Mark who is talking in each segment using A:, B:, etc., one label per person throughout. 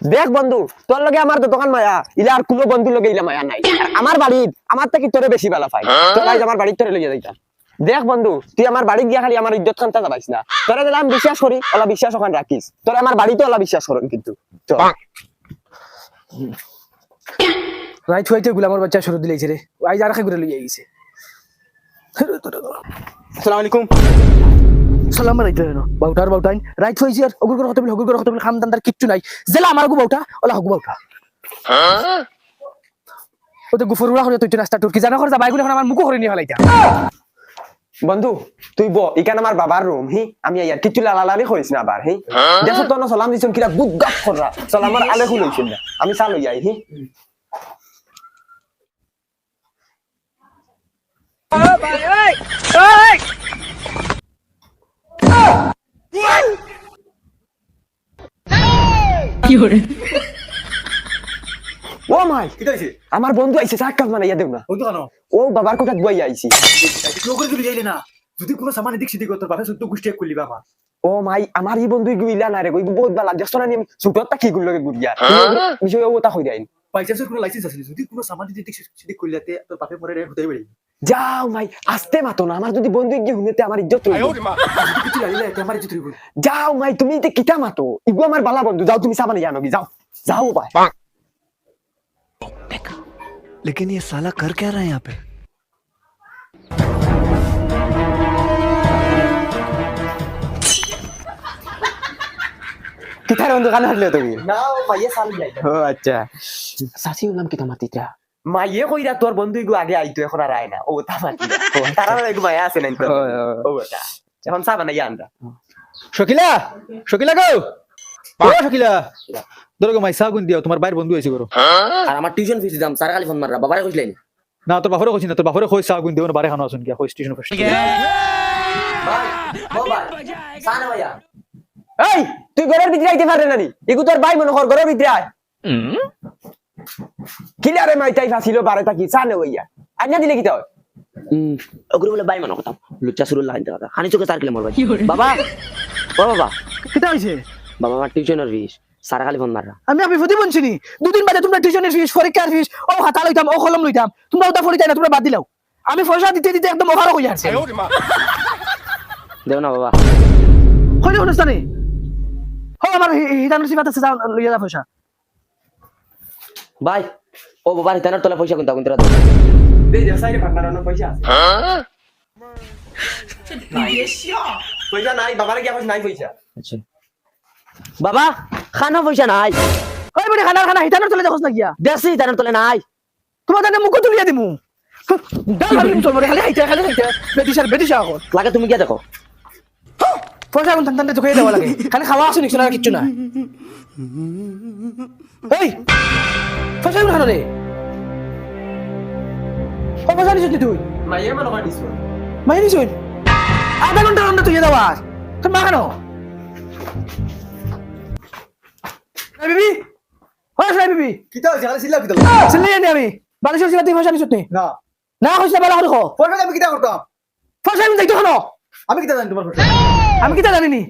A: দেখ বন্ধু, তোর লগে আমার তো দোকান মায়া, ইলা আর কোনো বন্ধু লগে ইলা মায়া নাই। আর আমার বাড়ির আমার থেকে তোরে বেশি ভালো পাই। চল আজ আমার বাড়ির তোরে লইয়া যাইতা। দেখ বন্ধু, তুই আমার বাড়ি গিয়া খালি আমার ইজ্জত খানটা যাবাইস না। তোরে দিলাম বিশ্বাস করি, ওলা বিশ্বাস ওখান রাখিস। তোরে আমার বাড়িতে ওলা বিশ্বাস করুন কিন্তু। চল।
B: রাইট হইতে গুলামর বাচ্চা শুরু দিলেছে রে, আইজ আর খাই করে লইয়া গেছে।
A: আসসালামু আলাইকুম।
B: সালাম রাইতে না বাউটার বাউটাইন রাইট হইছে আর অগুর করে হতবিল হগুর করে হতবিল খামদান তার কিচ্ছু নাই। জেলা আমার গু বাউটা ওলা হগু বাউটা। ওতে গুফরুড়া করে তুই রাস্তা টুরকি জানা করে যা বাইগুলো এখন আমার মুখ করে নিয়ে হলাইতা।
A: বন্ধু তুই ব এখানে আমার বাবার রুম হি, আমি ইয়ার কিছু লালালালি করিস না আবার হি। দেখো তো না সালাম দিছন কিরা গুদ গাপ কররা, চল আমার আলে খুলইছেন না, আমি চা লই যাই হি। ও মাই,
B: কি কইছে
A: আমার বন্ধু আইছে, চা কাপ বানাইয়া দেও না।
B: বন্ধু কেন
A: ও বাবার কথা বই আইছি।
B: তুই করে তুই যাইলে না, যদি কোনো সামান দিক সিদ্ধি করতে পারে সত্য গুষ্টি এক করলি বাবা।
A: ও মাই, আমার এই বন্ধু গুইলা না রে, কই বহুত ভালো লাগছ না, আমি সুটটা কি গুলো গুইয়া বিষয় ও তা কই দেন।
B: বাইচান্সের কোনো লাইসেন্স আছে যদি কোনো সামান দিক সিদ্ধি করলিতে তোর বাপে পরে হতেই পারে।
A: যাও মাই, আস্তে মাতো না, আমার যদি বন্ধু গিয়ে হুনেতে আমার ইজ্জত রইব।
B: কিছু লাইলে আমার ইজ্জত রইব।
A: যাও মাই, তুমি তে কিটা মাতো, ইগু আমার বালা বন্ধু, যাও তুমি সাবানে জানো কি, যাও যাও ভাই।
C: लेकिन ये साला कर क्या रहा है यहाँ पे?
A: কিটার বন্ধু কানে হাঁটলে তুমি?
B: না মাইয়ে সাল যাই
A: ও আচ্ছা, সাসি নাম কিটা মাতিটা? মাইয়ে কইরা তোর বন্ধু ইগু আগে আইতো, এখন আর আয় না, ও তা মাতি তারা ইগু মায়া আছে না তো। ও এটা এখন সাবানে জানরা।
D: শকিলা শকিলা গো, ও শকিলা ধরো গো, মাইসা গুন দিও, তোমার বাইর বন্ধু হইছে করো।
E: আর আমার টিউশন ফিস দিতাম স্যার খালি ফোন মাররা বাবারে কইলেন
D: না তোর বাপরে কইছি না, তোর বাপরে কই সা গুন দিও না, বারে খানো আসুন গিয়া কই স্টেশন ফার্স্ট।
E: ভাই মোবাইল সানা ভাইয়া
A: এই তুই ঘরের ভিতরে আইতে পারে না নি, ইগু তোর ভাই মনে কর ঘরের ভিতরে আয়। কিলারে মাইতাই ফাসিলো বারে তাকি সানে হইয়া আইনা দিলে কিটা হয়?
E: ওগুলো বলে বাই মানো কথা লুচ্চা শুরু লাগাইতে কথা হানি চোখে স্যার কিলে মরবা বাবা ও বাবা
B: কিটা হইছে?
E: বাবা আমার টিউশনের ফিস স্যার খালি ফোন মাররা
B: আমি বিপদে বলছিনি, দুদিন বাদে তোমরা টিউশনের ফিস পরীক্ষার ফিস ও হাতা লইতাম ও কলম লইতাম, তোমরা ওটা ফরি তাই না, তোমরা বাদ দিলাও। আমি পয়সা দিতে দিতে একদম ওভার হয়ে যাচ্ছে।
E: দেও না বাবা
B: কইলে অনুষ্ঠানে ও আমার হিতানুর সিবাত আছে, যাও লইয়া যা পয়সা।
E: ভাই ও বাবা হিতানোর তোলা পয়সা কোনটা কোনটা
A: দে দে সাইরে ভান্ডারানো পয়সা আছে। পয়সা নাই, বাবারে কি আমার নাই পয়সা?
E: আচ্ছা বাবা খানা পয়সা নাই
B: কই বড়ি খানা খানা হিতানুর চলে যাস না গিয়া
E: দেশি হিতানোর তোলে নাই
B: তোমার জানে মুখ তুলিয়া দিমু। ডাল ভাবিম চল বড়ি খালি খাইতে বেটিশার এখন
E: লাগে তুমি গিয়ে দেখো
B: পয়সা কোন টান তো খেয়ে দেওয়া লাগে, খালি খাওয়া আসুন কিছু না কিচ্ছু না। এই পয়সা কোন খানা রে? ও পয়সা নিছিস তুই?
A: মাইয়ে মনে কর দিছ।
B: মাই নিছিস? আধা ঘন্টা রান্না তুই দেওয়া তোর মা কেন? এই বিবি হয় নাই বিবি
D: কিটা হইছে খালি সিলা কিটা?
B: চিল্লাই আনি আমি বালিশের সিলা তুই পয়সা নিছিস নি?
D: না
B: না কইছ বালা করে কো
D: পয়সা আমি কিটা করতাম?
B: পয়সা আমি যাইতো কেন?
D: আমি কিটা জানি তোমার পয়সা?
B: আমি কিটা জানি নি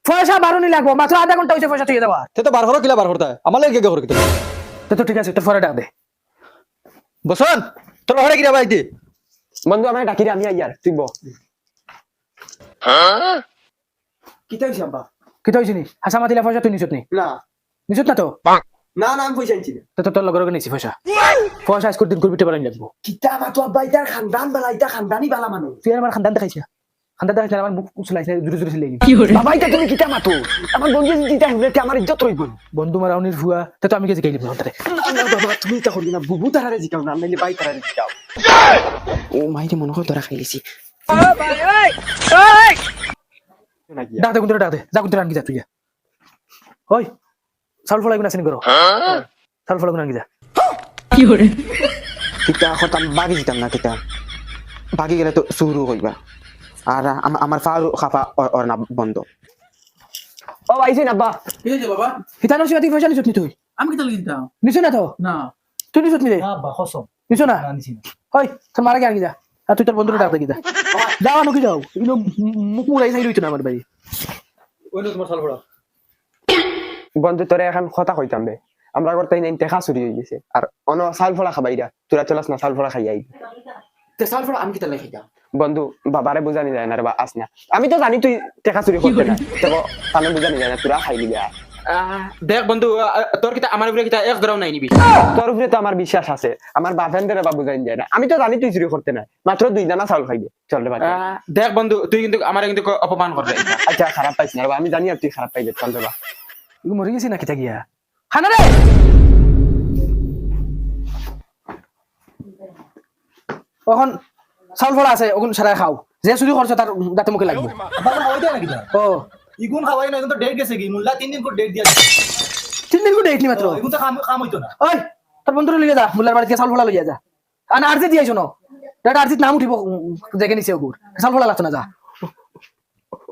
B: পয়সা বারোনি লাগবো, মাত্র আধা ঘন্টা হইছে পয়সা তুই দেওয়া।
D: তে তো বার হলো কিলা বার হরতা আমার লাগে কে করে কিটা?
B: তো ঠিক আছে তোর পরে ডাক দে।
D: বসন তোর হরে কিরা বাইতে
A: বন্ধু আমায় ডাকি রে, আমি আইয়ার তুই ব। কিটা হইছে আব্বা?
B: কিটা হইছে নি? হাসা মাতিলা পয়সা তুই নিছিস নি?
A: না
B: নিছিস না তো?
A: না না, আমি পয়সা আনছি না।
B: তো তোর লগর নিছি পয়সা পয়সা আজকের দিন করবিতে পারেন লাগবো।
A: কিটা মাতো আব্বা, ইটার খানদান বালা, ইটা খানদানি বালা মানুষ।
B: তুই আমার খানদান দেখাইছিস, খানদান দেখাইছিস আমার মুখ চলাইছিস জুরে জুরে সিলাই
A: বাবা এটা তুমি কিটা মাতো, আমার বন্ধু যদি ইটা হুনেতে আমার ইজ্জত রইব।
B: বন্ধু মারাউনির ভুয়া তো আমি গেছি গাইলি বলতে
A: না বাবা তুমি ইটা করবি না, বুবু তারারে জিকাও না, নাইলে বাই তারারে জিকাও। ও মাইরে মনে কর ধরা খাইলিছি।
B: ডাক দে কোনটা ডাক দে, যা কোনটা আনকি যা তুই যা। ওই চাউল ফলাই গুনা সিন করো, চাউল ফলাই গুনা আনকি যা।
A: কিটা হতাম বাগি জিতাম না, কিটা বাগি গেলে তো শুরু হইবা। আর আমার ফারু খাফা ওর না বন্ধ। ও আইছে না আব্বা।
F: কি হয়েছে বাবা?
B: হিতানো সিয়া তুই পয়সা নিছিস নি তুই?
F: আমি কি তাহলে কিনতাম?
B: নিছ না তো?
F: না
B: তুই নিছিস নি রে?
F: না বা কসম
B: নিছ না?
F: আনছি না।
B: ওই তোর মারা গে আনকি যা, আর তুই তোর বন্ধুরে ডাক দে কি যা। যাও আনো কি যাও, ইনো মুখ মুড়াই চাই লইতো না আমার বাড়ি।
D: ওইনো তোমার সাল ফড়া
A: বন্ধু তোরে এখন কথা কইতাম বে আমরা করতে নাই টেকা চুরি হয়ে গেছে আর অন চাউল ফলা খাবাইরা তোরা চলাস না চাউল ফলা খাই আই
B: তে চাউল ফল আমি কিতা লেখাইতাম
A: বন্ধু বাবারে বুঝানি যায় না রে বা আস না আমি তো জানি তুই টেকা চুরি করতে না তো তানে বুঝানি যায় না তোরা খাই লিবা
F: দেখ বন্ধু তোর কিতা আমার উপরে কিতা এক গ্রাম নাই নিবি
A: তোর উপরে তো আমার বিশ্বাস আছে আমার বাপেনদের বা বুঝাইন যায় না আমি তো জানি তুই চুরি করতে না মাত্র 2 দানা চাউল খাইবে চল রে বাবা
F: দেখ বন্ধু তুই কিন্তু আমার কিন্তু অপমান করবে
A: আচ্ছা খারাপ পাইছ না রে বা, আমি জানি আর তুই খারাপ পাইবে চল রে বা।
B: ইগু মরি গেছি না কিতা গিয়া খানা রে এখন চাউল ফল আছে ওগুন সারাই খাও যে চুরি করছে তার দাঁতে মুখে লাগবে ও
D: ইগুন খাওয়াই না এখন তো ডেট গেছে কি মুল্লা 3 দিন করে ডেট দিয়া
B: 3 দিন করে দেখনি মাত্র
D: এখন তো কাম হইতো না
B: ওই তোর বন্ধুরে লিয়ে যা মুল্লার বাড়িতে চাউল ফলা লইয়া যা আর আরজি দিয়েছো না এটা আরজিত নাম উঠিব দেখে নিছে ওগুর চাউল ফলা লাগতো না যা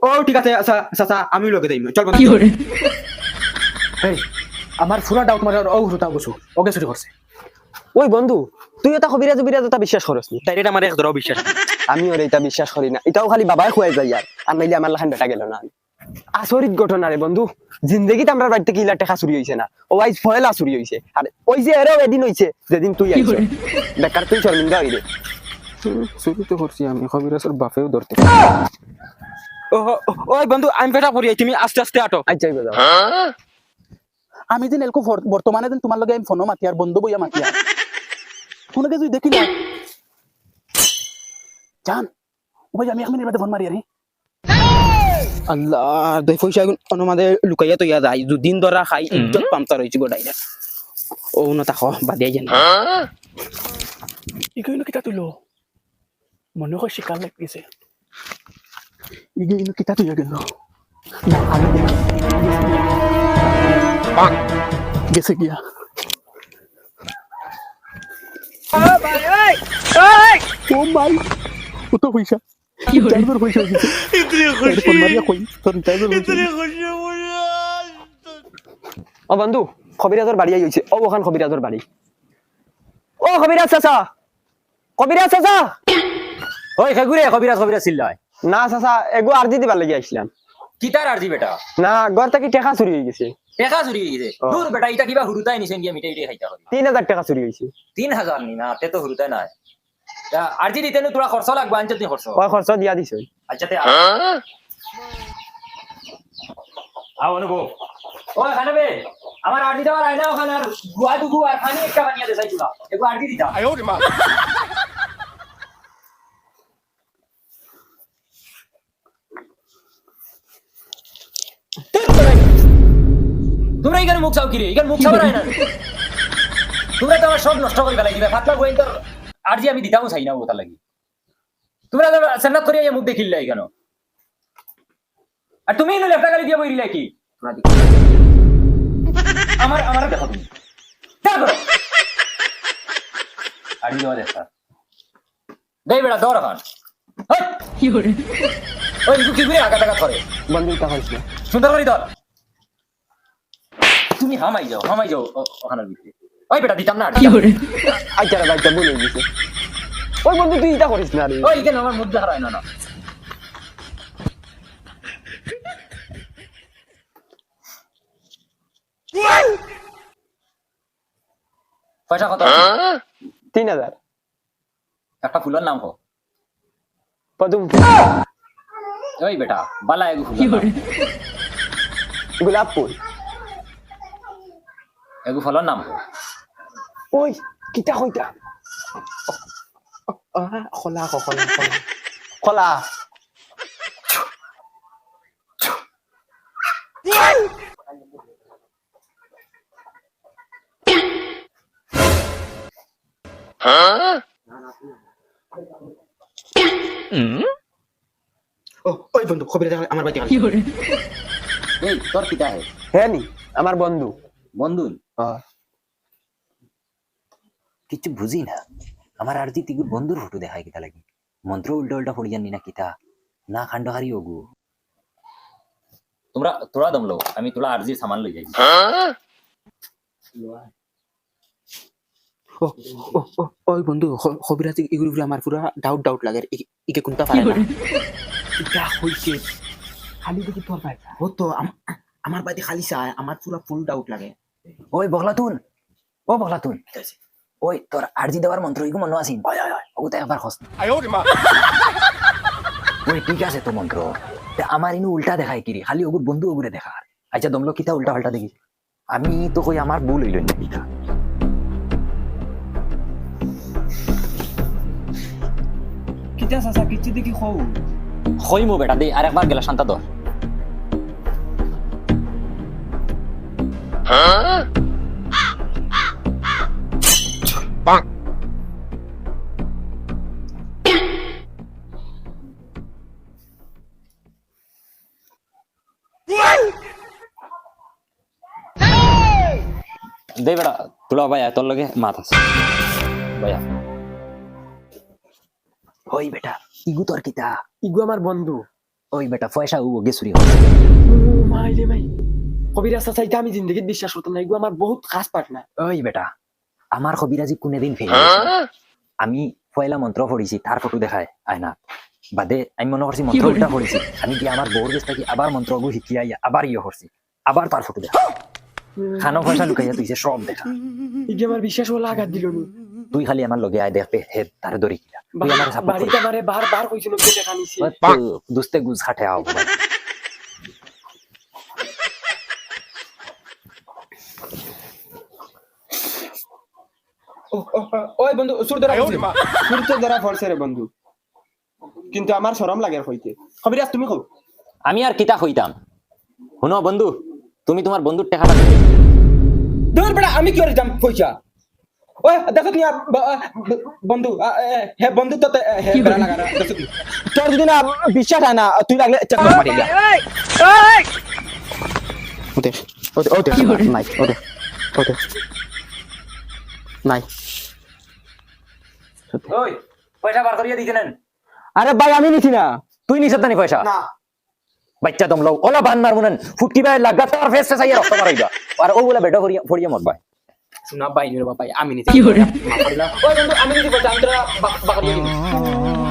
F: ও ঠিক আছে আচ্ছা আচ্ছা আমি লগে দেই চল বন্ধু
B: এই আমার পুরা ডাউট মারে ও হুরুতা বসু ওকে চুরি করছে
A: ওই বন্ধু তুই এটা কবিরাজ এটা বিশ্বাস করস নি
F: ডাইরেক্ট আমার এক ধরাও বিশ্বাস
A: আমি ওর এটা বিশ্বাস করি না এটাও খালি বাবাই খুয়াই যায় আর নাইলে আমার লাখান বেটা গেল না আসরিত ঘটনা রে বন্ধু জিন্দগিতে আমরা বাড়িতে কি ইলা টাকা চুরি হইছে না ও আইজ ফয়লা চুরি হইছে আর ওই যে এরও এদিন হইছে যেদিন তুই আইছ বেকার তুই শর্মিন্দা হইরে চুরি তো করছি আমি কবিরাজের বাপেও ধরতে
F: ওই বন্ধু আমি বেটা করি তুমি আস্তে আস্তে আটো
A: আচ্ছা যাও
G: আমি দিন এলকো বর্তমানে দিন তোমার লগে আমি ফোনও মাতি আর বন্ধু বইয়া মাতি আর কোনো কিছু দেখি না জান ওই আমি 1 মিনিট বাদে ফোন মারি আরে
E: আল্লাহ দই পয়সা অনুমাদে লুকাইয়া তৈয়া যায় দুদিন ধরা খাই ইজ্জত পামচার হয়েছে গো ডাইরেক্ট ও না তাকো বাদিয়াই জানি
G: ইগইনো কিতা তুইলো মনে হয় শিকার লাগতেছে ইগইনো কিতা তুইয়া গেল গেছে গিয়া ও ভাই ও তো পয়সা চার্জার পয়সা গেছে ইতনি খুশি ফোন মারিয়া কই তোর চার্জার ইতনি খুশি
A: ও বন্ধু কবিরাজের বাড়ি আইছে ও ওখান কবিরাজের বাড়ি ও কবিরাজ চাচা কবিরাজ চাচা
H: ওই খেগুরে কবিরাজ কবিরাজ চিল্লায়
A: না চাচা এগো আরজি দিবার লাগি আইছিলাম
H: কিতার আরজি বেটা
A: না ঘর থেকে টাকা চুরি হয়ে গেছে
H: টেকা চুরি হয়ে গেছে
A: ও।
H: দূর বেটা এটা কিবা হুরুতাই নিছেন গিয়া মিটাই দিয়ে খাইতা করি
A: 3000 টাকা চুরি হয়েছে
H: 3000 নি না তে তো হুরুতাই নাই আরজি দিতে নো তোরা খরচ লাগবে আনতে তুই খরচ
A: ওই খরচ দিয়া দিছ
H: আচ্ছা তে আও অনুভব ওই খানে বে আমার আরজি দেওয়ার আইনা ওখানে আর গুয়া দুগু আর খানি একটা বানিয়ে দে চাইছিলা একবার আরজি দিতা তোমরা এখানে মুখ চাও কি রে এখানে মুখ চাও না তোমরা তো আমার সব নষ্ট করে ফেলাই দিবে ফাতলা গোয়েন তোর আরজি আমি দিতামও চাই না ওটা লাগি তোমরা তো সেন্নাত করে মুখ দেখিলে কেন আর তুমি ইনো লেফটা গালি দিয়ে বইরিলা কি আমার আমার দেখো তুমি দেখো আরজি দেওয়া দেখা দেই বেটা দৌড় খান কি করে ওই কি করে আগা টাকা করে
A: বন্ধু তা হইছে
H: সুন্দর করে ধর তুমি হামাই যাও ওখানের ভিতরে ওই বেটা দিতাম না কি করে
A: আচ্ছা রে ভাইটা বলে গেছে ওই বন্ধু তুই এটা করিস না রে
H: ওই কেন আমার মুখ দেখা হয় না না পয়সা কত
A: 3000
H: একটা ফুলের নাম কো
A: পদুম
H: ওই বেটা বালা এগু ফুল
A: গোলাপ ফুল
H: এগু ফলের নাম কো
A: ওই কিটা কইতা
G: খোলা
A: খোলা
E: ও ওই বন্ধু খবরে আমার বাড়িতে
H: এই তোর কিটা হে
A: হ্যাঁ নি আমার বন্ধু
H: বন্ধু
A: হ্যাঁ
H: কিছু বুঝি না আমার আরতি তিগুর বন্ধুর ফটো দেখায় কিতা লাগি মন্ত্র উল্টা উল্টা পড়ি জানি না কিতা না খান্ডহারি ওগু তোরা দমলো আমি তোলা আরজি সামান লই যাই
E: ওই বন্ধু খবরাতি এগুলো আমার পুরা ডাউট লাগে ইকে কোনটা পারে না
G: এটা হইছে খালি দেখি তোর ভাই
E: ও তো আমার বাড়ি খালি চায় আমার পুরো ফুল ডাউট লাগে
H: ওই বগলাতুন ওই তোর আরজি দেওয়ার মন্ত্র ইগো মনে আসিন ও তো একবার হস ওই ঠিক আছে তো মন্ত্র তা আমার ইনু উল্টা দেখায় কিরে খালি ওগুর বন্ধু ওগুরে দেখার আচ্ছা দমলো কিতা উল্টা পাল্টা দেখি আমি তো কই আমার ভুল হইল না কিতা
A: কিতা চাচা কিচ্ছু দেখি খৌ
H: হইমু বেটা দে আর একবার গেলা শান্তা দর দে বেটা তুলা ভাইয়া তোর লগে মাত আছে ভাইয়া ওই বেটা ইগু তোর কিতা
A: ইগু আমার বন্ধু
H: ওই বেটা পয়সা ও গেছুরি
A: মাই রে মাই কবিরাজ চাচা এটা আমি জিন্দগিত বিশ্বাস করতাম না ইগু আমার বহুত খাস পার্টনার
H: ওই বেটা আমার কবিরাজি কোনদিন ফেল আমি পয়লা মন্ত্র পড়িছি তার ফটো দেখায় আয়না বাদে আমি মনে করছি মন্ত্র উল্টা পড়িছি আমি গিয়ে আমার বউর কাছ থেকে আবার মন্ত্রগু শিখিয়াই আবার ইয়ে করছি আবার তার ফটো দেখা খানো পয়সা লুকাইয়া তুইছে সব দেখা
A: ইগে আমার বিশ্বাস হলো আঘাত দিল নি
H: তুই খালি আমার লগে আয় দেখবে হে তার দরি কিনা তুই আমার সাপোর্ট
A: বাড়িতে আমারে বার কইছিল কে দেখা নিছি
H: দুস্তে গুজ খাটে আও
F: ওই বন্ধু সুর ধরা ফলছে রে বন্ধু কিন্তু আমার শরম লাগে হইতে কবিরাজ তুমি কও
H: আমি আর কিতা হইতাম শুনো বন্ধু তুমি তোমার বন্ধুর টাকাটা
F: দূর বেটা আমি কি করিতাম পয়সা ওই দেখো তুমি বন্ধু হে বন্ধু তো হে বেড়া লাগা দেখো তুমি তোর যদি না বিশ্বাস হয় না তুই লাগলে চেক করে মারি যা ওতে নাই ওতে নাই
H: ওই পয়সা বার করিয়া দিতে নেন
F: আরে ভাই আমি নিছি না
H: তুই নিছ তানি পয়সা
F: না
H: বাচ্চা দম লও ওলা বান মারবো নেন ফুটকি ভাই লাগাতার ফেস ফেস আইয়া রক্ত মারাইবা আর ওগুলা বেটা করিয়া ফড়িয়া মরবা
E: শোনা বাইনি রে বাবা আমি নিছি
F: ওই বন্ধু আমি নিছি পয়সা আমি তোরা বাকরিয়া দিই